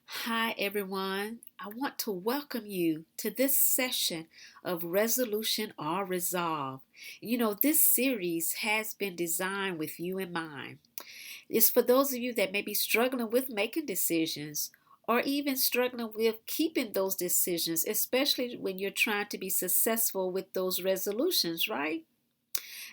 Hi, everyone. I want to welcome you to this session of Resolution or Resolve. This series has been designed with you in mind. It's for those of you that may be struggling with making decisions or even struggling with keeping those decisions, especially when you're trying to be successful with those resolutions, right?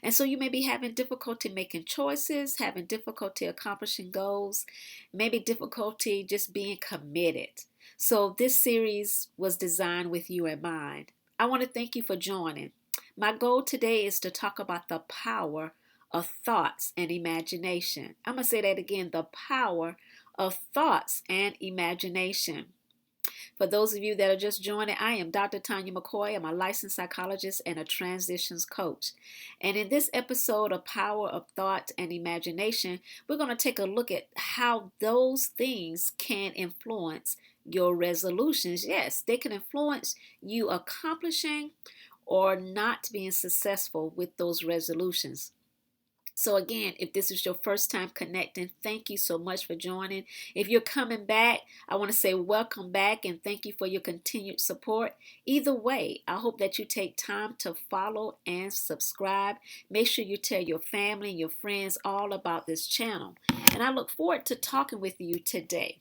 And so you may be having difficulty making choices, having difficulty accomplishing goals, maybe difficulty just being committed. So this series was designed with you in mind. I want to thank you for joining. My goal today is to talk about the power of thoughts and imagination. I'm going to say that again, the power of thoughts and imagination. For those of you that are just joining, I am Dr. Tanya McCoy. I'm a licensed psychologist and a transitions coach. And in this episode of Power of Thought and Imagination, we're going to take a look at how those things can influence your resolutions. Yes, they can influence you accomplishing or not being successful with those resolutions. So again, if this is your first time connecting, thank you so much for joining. If you're coming back, I want to say welcome back and thank you for your continued support. Either way, I hope that you take time to follow and subscribe. Make sure you tell your family and your friends all about this channel. And I look forward to talking with you today.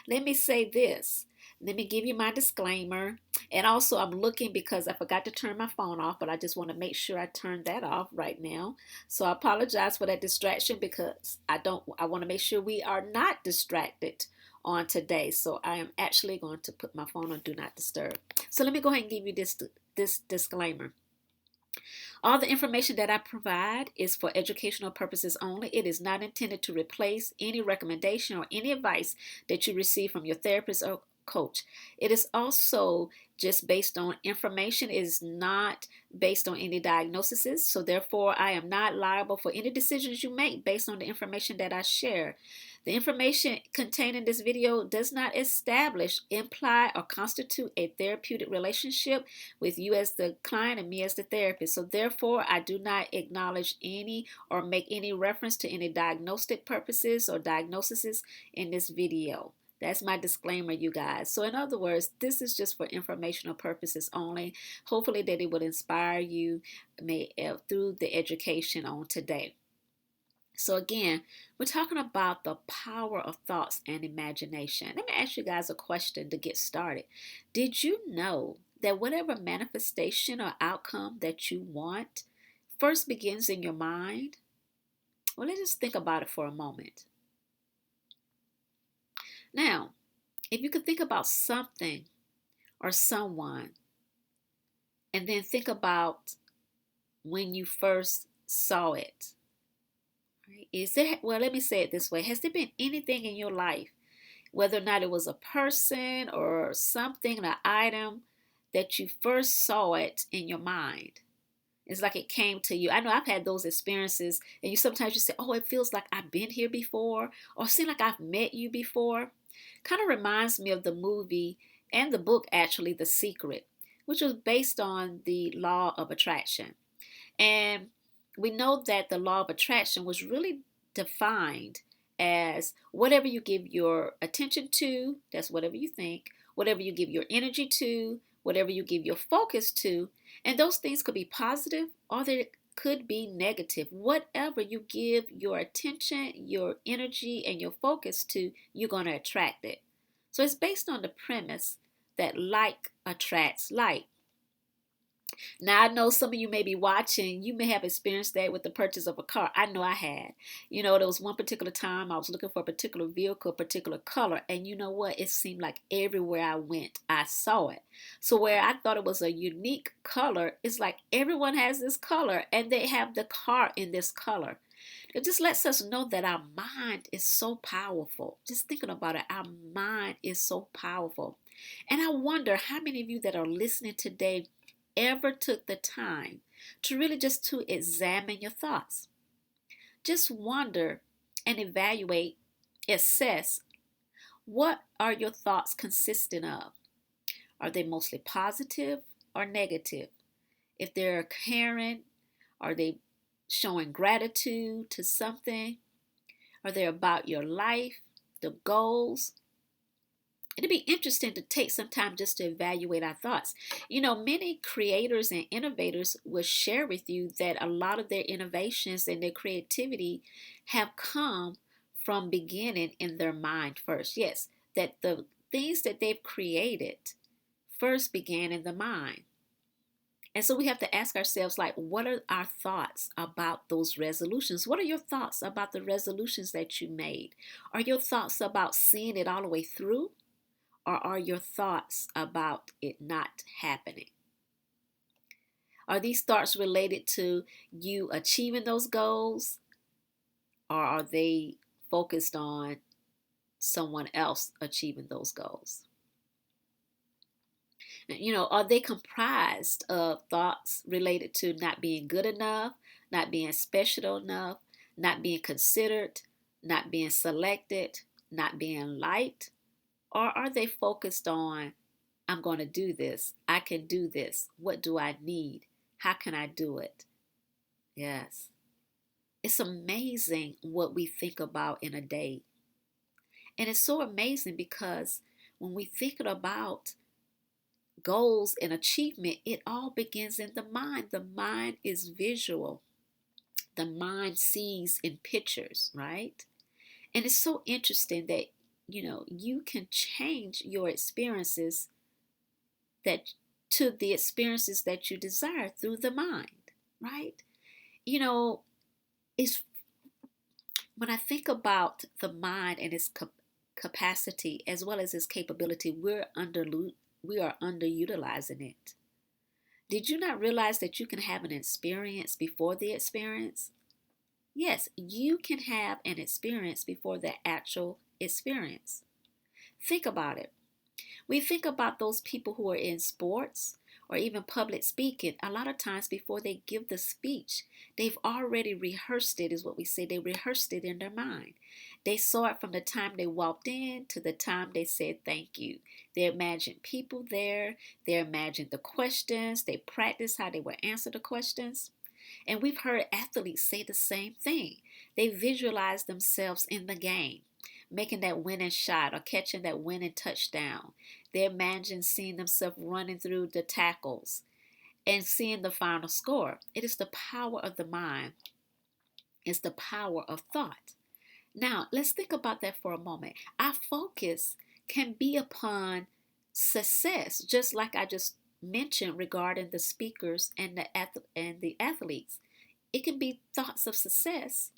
Let me say this. Let me give you my disclaimer. And also, I'm looking because I forgot to turn my phone off, but I just want to make sure I turn that off right now. So I apologize for that distraction because I want to make sure we are not distracted on today. So I am actually going to put my phone on do not disturb. So let me go ahead and give you this disclaimer. All the information that I provide is for educational purposes only. It is not intended to replace any recommendation or any advice that you receive from your therapist or coach. It is also just based on information. It is not based on any diagnoses. So therefore, I am not liable for any decisions you make based on the information that I share. The information contained in this video does not establish, imply, or constitute a therapeutic relationship with you as the client and me as the therapist. So therefore, I do not acknowledge any or make any reference to any diagnostic purposes or diagnoses in this video. That's my disclaimer, you guys. So in other words, this is just for informational purposes only. Hopefully that it would inspire you through the education on today. So again, we're talking about the power of thoughts and imagination. Let me ask you guys a question to get started. Did you know that whatever manifestation or outcome that you want first begins in your mind? Well, let's just think about it for a moment. Now, if you could think about something or someone and then think about when you first saw it. Right? Well, let me say it this way. Has there been anything in your life, whether or not it was a person or something, an item, that you first saw it in your mind? It's like it came to you. I know I've had those experiences, and sometimes you say, "Oh, it feels like I've been here before," or "Seem like I've met you before." Kind of reminds me of the movie and the book, actually, The Secret, which was based on the law of attraction. And we know that the law of attraction was really defined as whatever you give your attention to, that's whatever you think, whatever you give your energy to, whatever you give your focus to, and those things could be positive or they could be negative. Whatever you give your attention, your energy, and your focus to, you're going to attract it. So it's based on the premise that like attracts like. Now, I know some of you may be watching, you may have experienced that with the purchase of a car. I know I had. There was one particular time I was looking for a particular vehicle, a particular color, and you know what? It seemed like everywhere I went, I saw it. So, where I thought it was a unique color, it's like everyone has this color and they have the car in this color. It just lets us know that our mind is so powerful. Just thinking about it, our mind is so powerful. And I wonder how many of you that are listening today ever took the time to really just to examine your thoughts. Just wonder and evaluate, assess, what are your thoughts consisting of? Are they mostly positive or negative? If they're caring, are they showing gratitude to something? Are they about your life, the goals? It'd be interesting to take some time just to evaluate our thoughts. Many creators and innovators will share with you that a lot of their innovations and their creativity have come from beginning in their mind first. Yes, that the things that they've created first began in the mind. And so we have to ask ourselves, like, what are our thoughts about those resolutions? What are your thoughts about the resolutions that you made? Are your thoughts about seeing it all the way through? Or are your thoughts about it not happening? Are these thoughts related to you achieving those goals? Or are they focused on someone else achieving those goals? Are they comprised of thoughts related to not being good enough, not being special enough, not being considered, not being selected, not being liked? Or are they focused on, I'm going to do this, I can do this, what do I need, how can I do it? Yes. It's amazing what we think about in a day. And it's so amazing because when we think about goals and achievement, it all begins in the mind. The mind is visual. The mind sees in pictures, right? And it's so interesting that you can change your experiences that to the experiences that you desire through the mind, right? You know, it's when I think about the mind and its capacity as well as its capability, we are underutilizing it. Did you not realize that you can have an experience before the experience? Yes, you can have an experience before the actual experience. Think about it. We think about those people who are in sports or even public speaking. A lot of times before they give the speech, they've already rehearsed it, is what we say. They rehearsed it in their mind. They saw it from the time they walked in to the time they said thank you. They imagined people there. They imagined the questions. They practiced how they would answer the questions. And we've heard athletes say the same thing. They visualize themselves in the game, making that winning shot or catching that winning touchdown. They imagine seeing themselves running through the tackles and seeing the final score. It is the power of the mind. It's the power of thought. Now, let's think about that for a moment. Our focus can be upon success, just like I just mentioned regarding the speakers and the athletes. It can be thoughts of success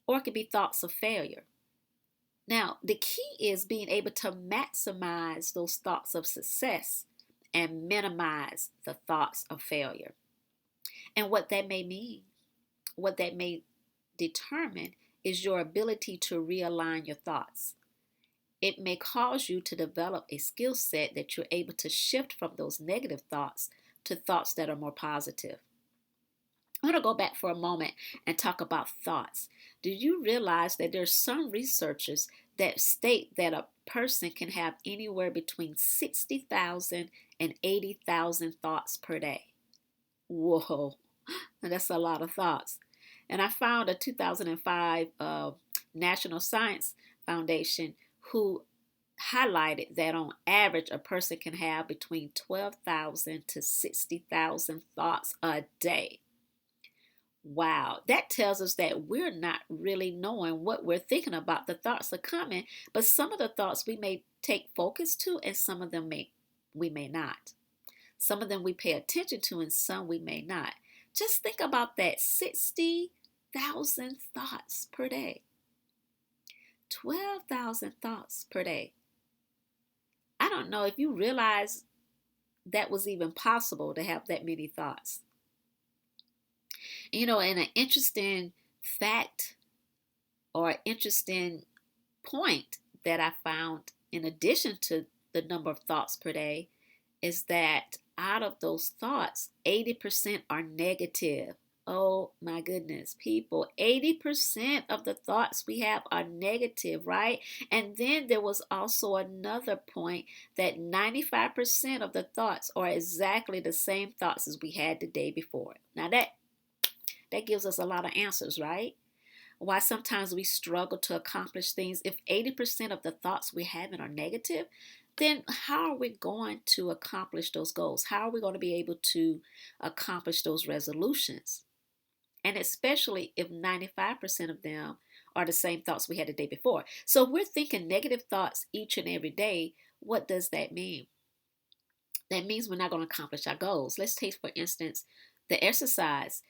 or it can be thoughts of failure. Now, the key is being able to maximize those thoughts of success and minimize the thoughts of failure. And what that may mean, what that may determine, is your ability to realign your thoughts. It may cause you to develop a skill set that you're able to shift from those negative thoughts to thoughts that are more positive. I'm going to go back for a moment and talk about thoughts. Do you realize that there's some researchers that state that a person can have anywhere between 60,000 and 80,000 thoughts per day? Whoa, that's a lot of thoughts. And I found a 2005 National Science Foundation who highlighted that on average a person can have between 12,000 to 60,000 thoughts a day. Wow, that tells us that we're not really knowing what we're thinking about. The thoughts are coming, but some of the thoughts we may take focus to, and some of them we may not. Some of them we pay attention to, and some we may not. Just think about that: 60,000 thoughts per day, 12,000 thoughts per day. I don't know if you realize that was even possible to have that many thoughts. And an interesting fact or interesting point that I found in addition to the number of thoughts per day is that out of those thoughts, 80% are negative. Oh my goodness, people, 80% of the thoughts we have are negative, right? And then there was also another point that 95% of the thoughts are exactly the same thoughts as we had the day before. Now that gives us a lot of answers, right? Why sometimes we struggle to accomplish things. If 80% of the thoughts we're having are negative, then how are we going to accomplish those goals? How are we going to be able to accomplish those resolutions? And especially if 95% of them are the same thoughts we had the day before. So if we're thinking negative thoughts each and every day, what does that mean? That means we're not going to accomplish our goals. Let's take, for instance, the exercise.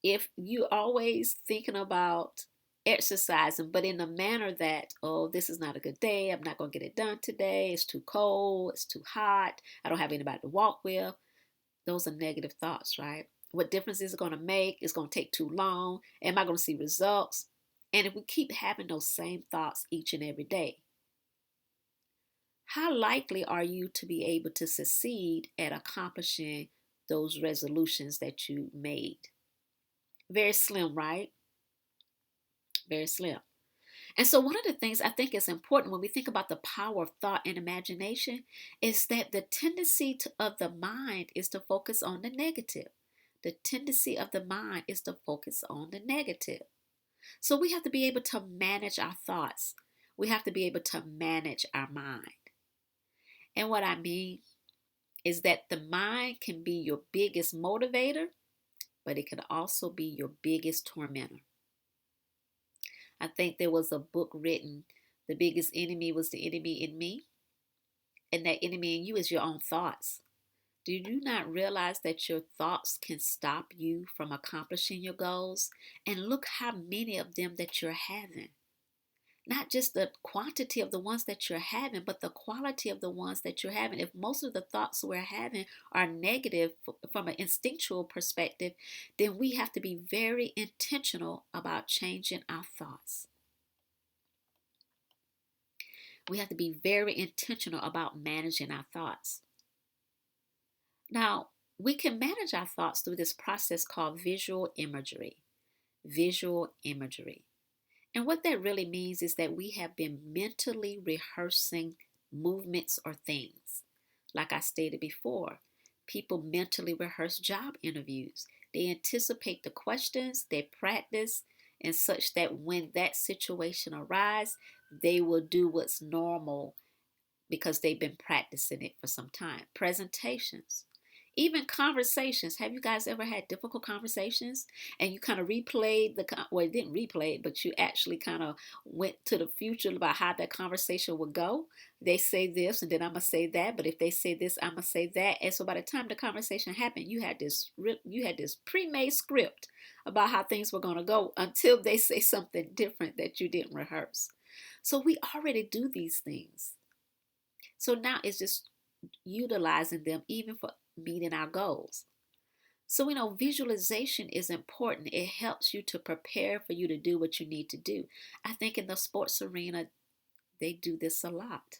If you're always thinking about exercising, but in a manner that, oh, this is not a good day, I'm not going to get it done today, it's too cold, it's too hot, I don't have anybody to walk with, those are negative thoughts, right? What difference is it going to make? It's going to take too long. Am I going to see results? And if we keep having those same thoughts each and every day, how likely are you to be able to succeed at accomplishing those resolutions that you made? Very slim, right? Very slim. And so, one of the things I think is important when we think about the power of thought and imagination is that the tendency of the mind is to focus on the negative. The tendency of the mind is to focus on the negative. So, we have to be able to manage our thoughts. We have to be able to manage our mind. And what I mean is that the mind can be your biggest motivator, but it can also be your biggest tormentor. I think there was a book written, The Biggest Enemy Was the Enemy in Me, and that enemy in you is your own thoughts. Do you not realize that your thoughts can stop you from accomplishing your goals? And look how many of them that you're having. Not just the quantity of the ones that you're having, but the quality of the ones that you're having. If most of the thoughts we're having are negative from an instinctual perspective, then we have to be very intentional about changing our thoughts. We have to be very intentional about managing our thoughts. Now, we can manage our thoughts through this process called visual imagery. Visual imagery. And what that really means is that we have been mentally rehearsing movements or things. Like I stated before, people mentally rehearse job interviews. They anticipate the questions, they practice, and such that when that situation arises, they will do what's normal because they've been practicing it for some time. Presentations. Even conversations. Have you guys ever had difficult conversations and you kind of replayed well, you didn't replay it, but you actually kind of went to the future about how that conversation would go? They say this and then I'm going to say that, but if they say this, I'm going to say that. And so by the time the conversation happened, you had this pre-made script about how things were going to go until they say something different that you didn't rehearse. So we already do these things. So now it's just utilizing them even for meeting our goals. So we know visualization is important. It helps you to prepare for you to do what you need to do. I think in the sports arena, they do this a lot.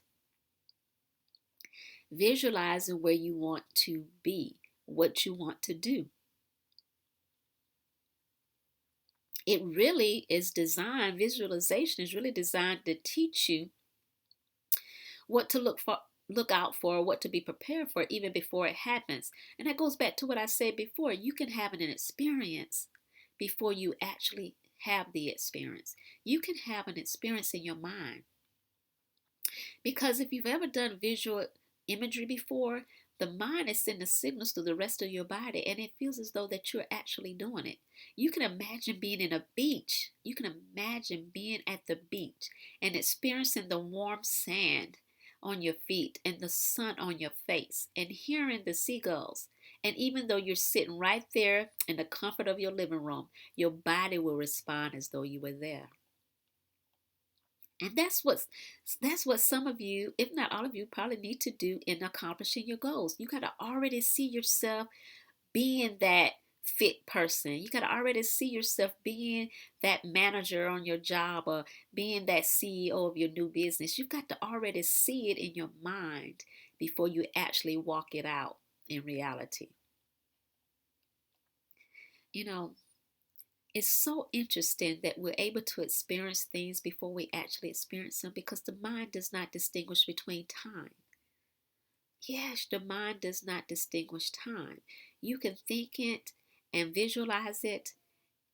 Visualizing where you want to be, what you want to do. It really is designed, visualization is really designed to teach you what to look out for, what to be prepared for even before it happens. And that goes back to what I said before. You can have an experience before you actually have the experience. You can have an experience in your mind. Because if you've ever done visual imagery before, the mind is sending signals to the rest of your body and it feels as though that you're actually doing it. You can imagine being in a beach. You can imagine being at the beach and experiencing the warm sand on your feet and the sun on your face and hearing the seagulls. And even though you're sitting right there in the comfort of your living room, your body will respond as though you were there. And that's what some of you, if not all of you, probably need to do in accomplishing your goals. You got to already see yourself being that fit person. You got to already see yourself being that manager on your job or being that CEO of your new business. You've got to already see it in your mind before you actually walk it out in reality. You know, it's so interesting that we're able to experience things before we actually experience them because the mind does not distinguish between time. Yes, the mind does not distinguish time. You can think it and visualize it,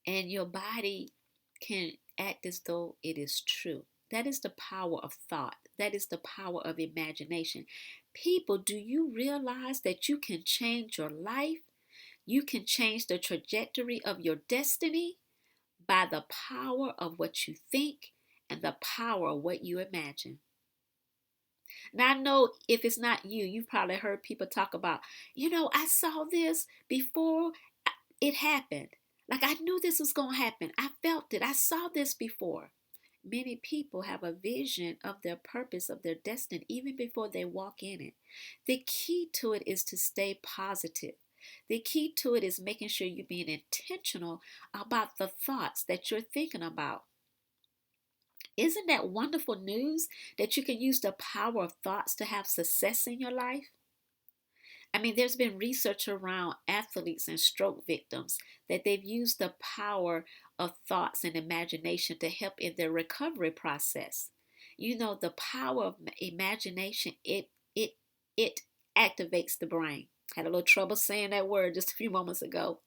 and your body can act as though it is true. That is the power of thought. That is the power of imagination. People, do you realize that you can change your life? You can change the trajectory of your destiny by the power of what you think and the power of what you imagine. Now, I know if it's not you, you've probably heard people talk about, I saw this before it happened. Like I knew this was going to happen. I felt it. I saw this before. Many people have a vision of their purpose, of their destiny, even before they walk in it. The key to it is to stay positive. The key to it is making sure you're being intentional about the thoughts that you're thinking about. Isn't that wonderful news that you can use the power of thoughts to have success in your life? I mean, there's been research around athletes and stroke victims that they've used the power of thoughts and imagination to help in their recovery process. The power of imagination, it activates the brain. Had a little trouble saying that word just a few moments ago.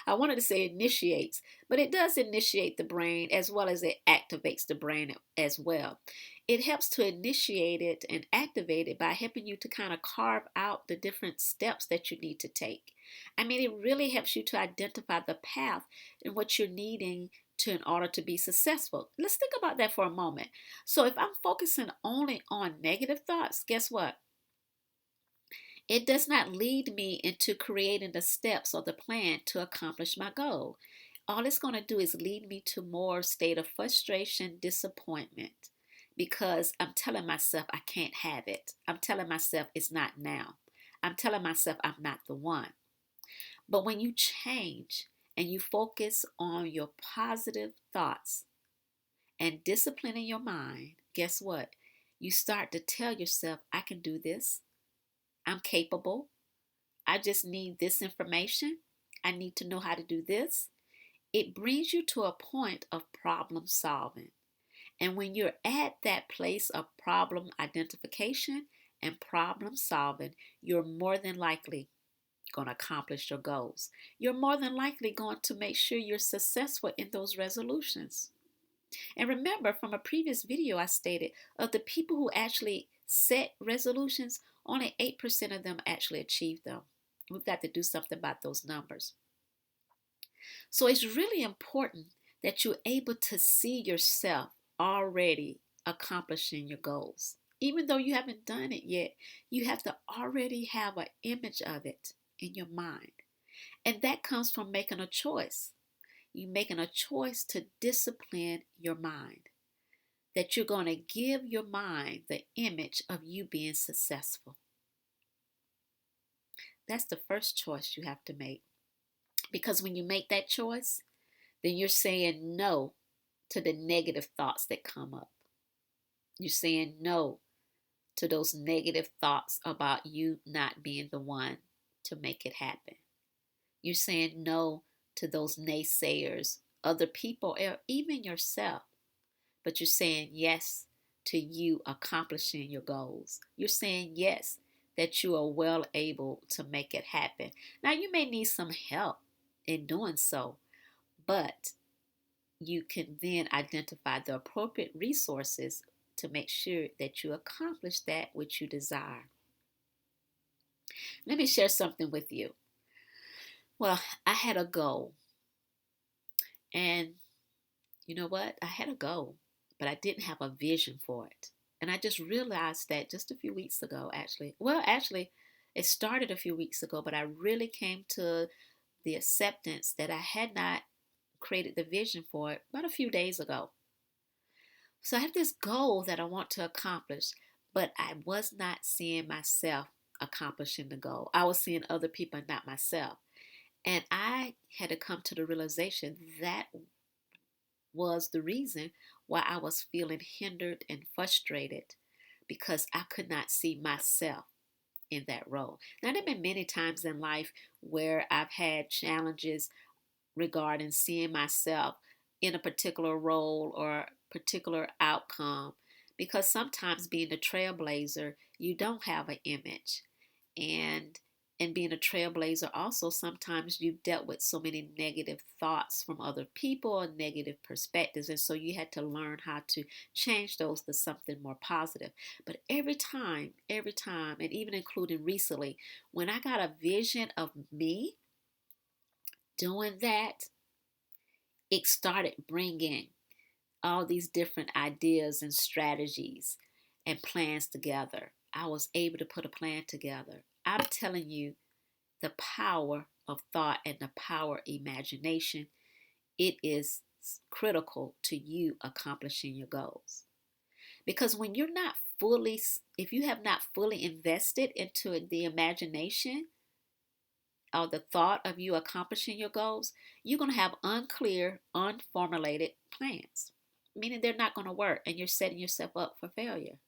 I wanted to say initiates, but it does initiate the brain as well as it activates the brain as well. It helps to initiate it and activate it by helping you to kind of carve out the different steps that you need to take. I mean, it really helps you to identify the path and what you're needing to in order to be successful. Let's think about that for a moment. So if I'm focusing only on negative thoughts, guess what? It does not lead me into creating the steps or the plan to accomplish my goal. All it's going to do is lead me to more state of frustration, disappointment, because I'm telling myself I can't have it. I'm telling myself it's not now. I'm telling myself I'm not the one. But when you change and you focus on your positive thoughts and disciplining your mind, guess what? You start to tell yourself, I can do this. I'm capable. I just need this information. I need to know how to do this. It brings you to a point of problem solving. And when you're at that place of problem identification and problem solving, you're more than likely going to accomplish your goals. You're more than likely going to make sure you're successful in those resolutions. And remember, from a previous video, I stated of the people who actually set resolutions, only 8% of them actually achieve them. We've got to do something about those numbers. So it's really important that you're able to see yourself already accomplishing your goals. Even though you haven't done it yet, you have to already have an image of it in your mind. And that comes from making a choice. You're making a choice to discipline your mind. That you're going to give your mind the image of you being successful. That's the first choice you have to make. Because when you make that choice, then you're saying no to the negative thoughts that come up. You're saying no to those negative thoughts about you not being the one to make it happen. You're saying no to those naysayers, other people, or even yourself. But you're saying yes to you accomplishing your goals. You're saying yes that you are well able to make it happen. Now, you may need some help in doing so, but you can then identify the appropriate resources to make sure that you accomplish that which you desire. Let me share something with you. Well, I had a goal, and you know what? I had a goal, but I didn't have a vision for it. And I just realized that just a few weeks ago, actually. Well, actually, it started a few weeks ago, but I really came to the acceptance that I had not created the vision for it about a few days ago. So I have this goal that I want to accomplish, but I was not seeing myself accomplishing the goal. I was seeing other people, not myself. And I had to come to the realization that was the reason why I was feeling hindered and frustrated because I could not see myself in that role. Now, there have been many times in life where I've had challenges regarding seeing myself in a particular role or particular outcome because sometimes being a trailblazer, you don't have an image. And And being a trailblazer, also, sometimes you've dealt with so many negative thoughts from other people or negative perspectives. And so you had to learn how to change those to something more positive. But every time, and even including recently, when I got a vision of me doing that, it started bringing all these different ideas and strategies and plans together. I was able to put a plan together. I'm telling you, the power of thought and the power of imagination, it is critical to you accomplishing your goals. Because when you're not fully, if you have not fully invested into the imagination or the thought of you accomplishing your goals, you're going to have unclear, unformulated plans, meaning they're not going to work and you're setting yourself up for failure.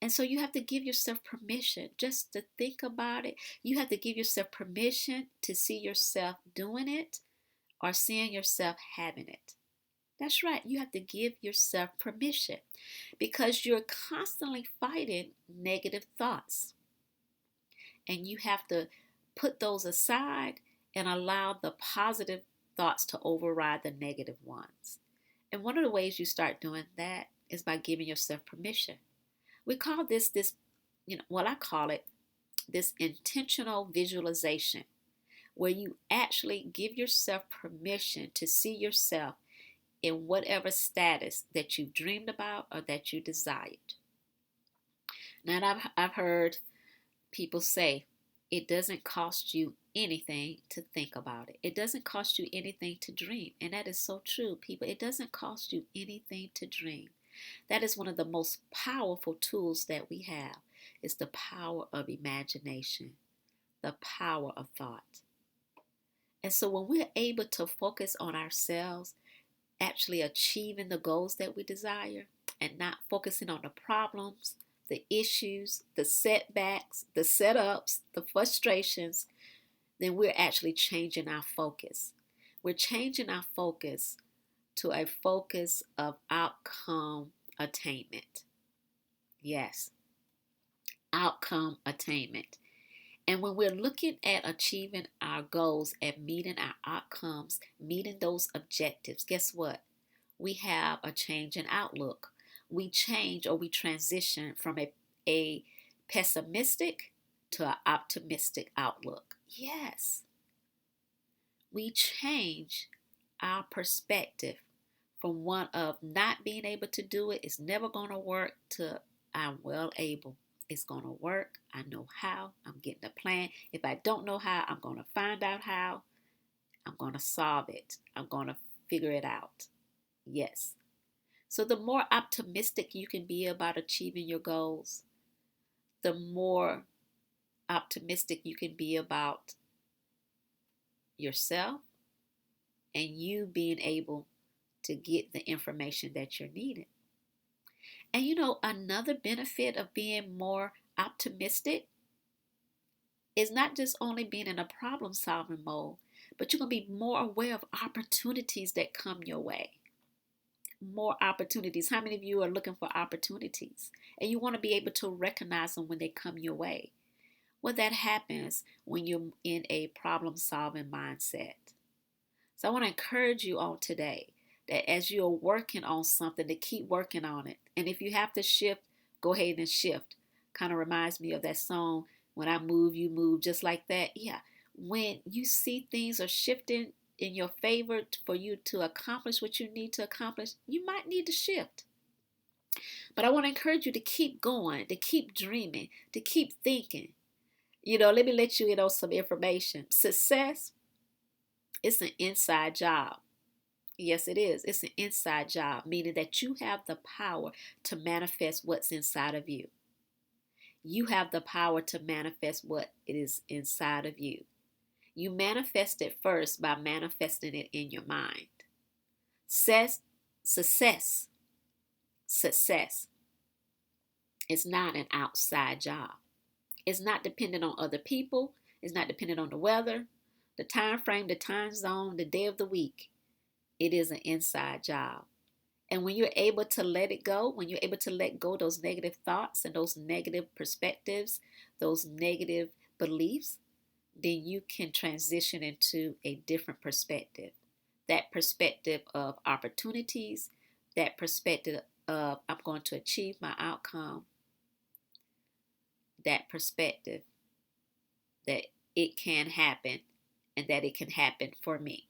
And so you have to give yourself permission just to think about it. You have to give yourself permission to see yourself doing it or seeing yourself having it. That's right. You have to give yourself permission because you're constantly fighting negative thoughts. And you have to put those aside and allow the positive thoughts to override the negative ones. And one of the ways you start doing that is by giving yourself permission. We call this, I call it this intentional visualization, where you actually give yourself permission to see yourself in whatever status that you dreamed about or that you desired. Now, I've heard people say it doesn't cost you anything to think about it. It doesn't cost you anything to dream. And that is so true, people. It doesn't cost you anything to dream. That is one of the most powerful tools that we have, is the power of imagination, the power of thought. And so when we're able to focus on ourselves, actually achieving the goals that we desire, and not focusing on the problems, the issues, the setbacks, the setups, the frustrations, then we're actually changing our focus. We're changing our focus to a focus of outcome attainment. Yes, outcome attainment. And when we're looking at achieving our goals and meeting our outcomes, meeting those objectives, guess what? We have a change in outlook. We change, or we transition from a pessimistic to an optimistic outlook. Yes, we change our perspective from one of not being able to do it, it's never going to work, to I'm well able. It's going to work. I know how. I'm getting a plan. If I don't know how, I'm going to find out how. I'm going to solve it. I'm going to figure it out. Yes. So the more optimistic you can be about achieving your goals, the more optimistic you can be about yourself and you being able to get the information that you're needing. And another benefit of being more optimistic is not just only being in a problem solving mode, but you're going to be more aware of opportunities that come your way. More opportunities. How many of you are looking for opportunities? And you want to be able to recognize them when they come your way. Well, that happens when you're in a problem solving mindset. So I want to encourage you on today that as you're working on something, to keep working on it. And if you have to shift, go ahead and shift. Kind of reminds me of that song, When I Move, You Move, just like that. Yeah, when you see things are shifting in your favor for you to accomplish what you need to accomplish, you might need to shift. But I want to encourage you to keep going, to keep dreaming, to keep thinking. Let me let you in on some information. Success, it's an inside job. Yes, it is. It's an inside job, meaning that you have the power to manifest what's inside of you. You have the power to manifest what it is inside of you. You manifest it first by manifesting it in your mind. Success is not an outside job. It's not dependent on other people. It's not dependent on the weather, the time frame, the time zone, the day of the week. It is an inside job. And when you're able to let it go, when you're able to let go those negative thoughts and those negative perspectives, those negative beliefs, then you can transition into a different perspective. That perspective of opportunities, that perspective of I'm going to achieve my outcome, that perspective that it can happen and that it can happen for me.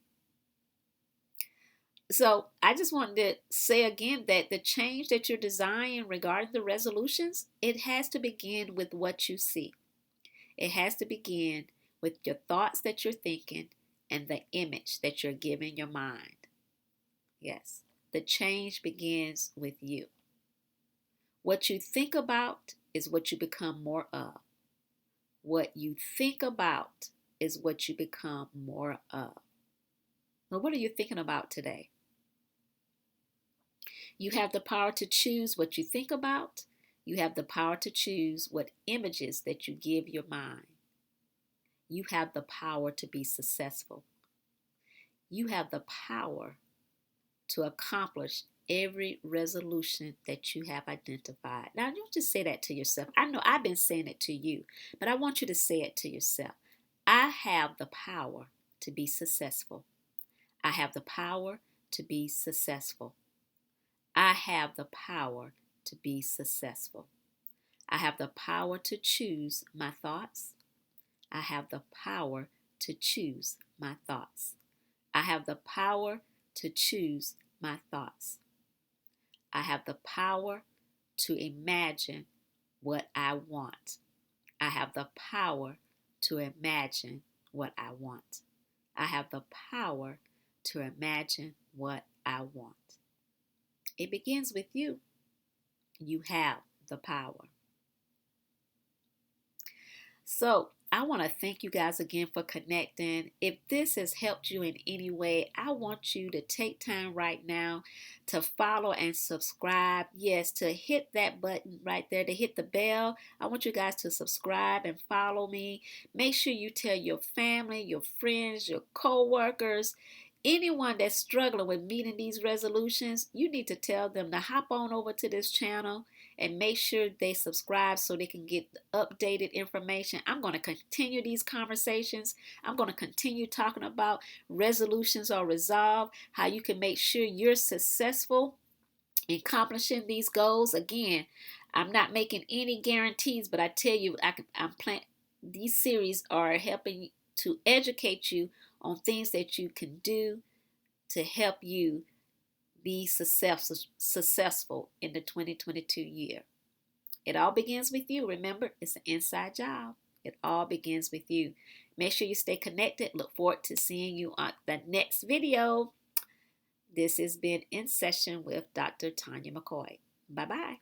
So I just wanted to say again that the change that you're desiring regarding the resolutions, it has to begin with what you see. It has to begin with your thoughts that you're thinking and the image that you're giving your mind. Yes, the change begins with you. What you think about is what you become more of. What you think about is what you become more of. Well, what are you thinking about today? You have the power to choose what you think about. You have the power to choose what images that you give your mind. You have the power to be successful. You have the power to accomplish every resolution that you have identified. Now, don't just say that to yourself. I know I've been saying it to you, but I want you to say it to yourself. I have the power to be successful. I have the power to be successful. I have the power to be successful. I have the power to choose my thoughts. I have the power to choose my thoughts. I have the power to choose my thoughts. I have the power to imagine what I want. I have the power to imagine what I want. I have the power to imagine what I want. It begins with you. You have the power. So I want to thank you guys again for connecting. If this has helped you in any way, I want you to take time right now to follow and subscribe. Yes, to hit that button right there, to hit the bell. I want you guys to subscribe and follow me. Make sure you tell your family, your friends, your co-workers, anyone that's struggling with meeting these resolutions. You need to tell them to hop on over to this channel and make sure they subscribe so they can get updated information. I'm going to continue these conversations. I'm going to continue talking about resolutions or resolve, how you can make sure you're successful in accomplishing these goals. Again, I'm not making any guarantees, but I tell you, these series are helping to educate you on things that you can do to help you be successful in the 2022 year. It all begins with you. Remember, it's an inside job. It all begins with you. Make sure you stay connected. Look forward to seeing you on the next video. This has been In Session with Dr. Tanya McCoy. Bye-bye.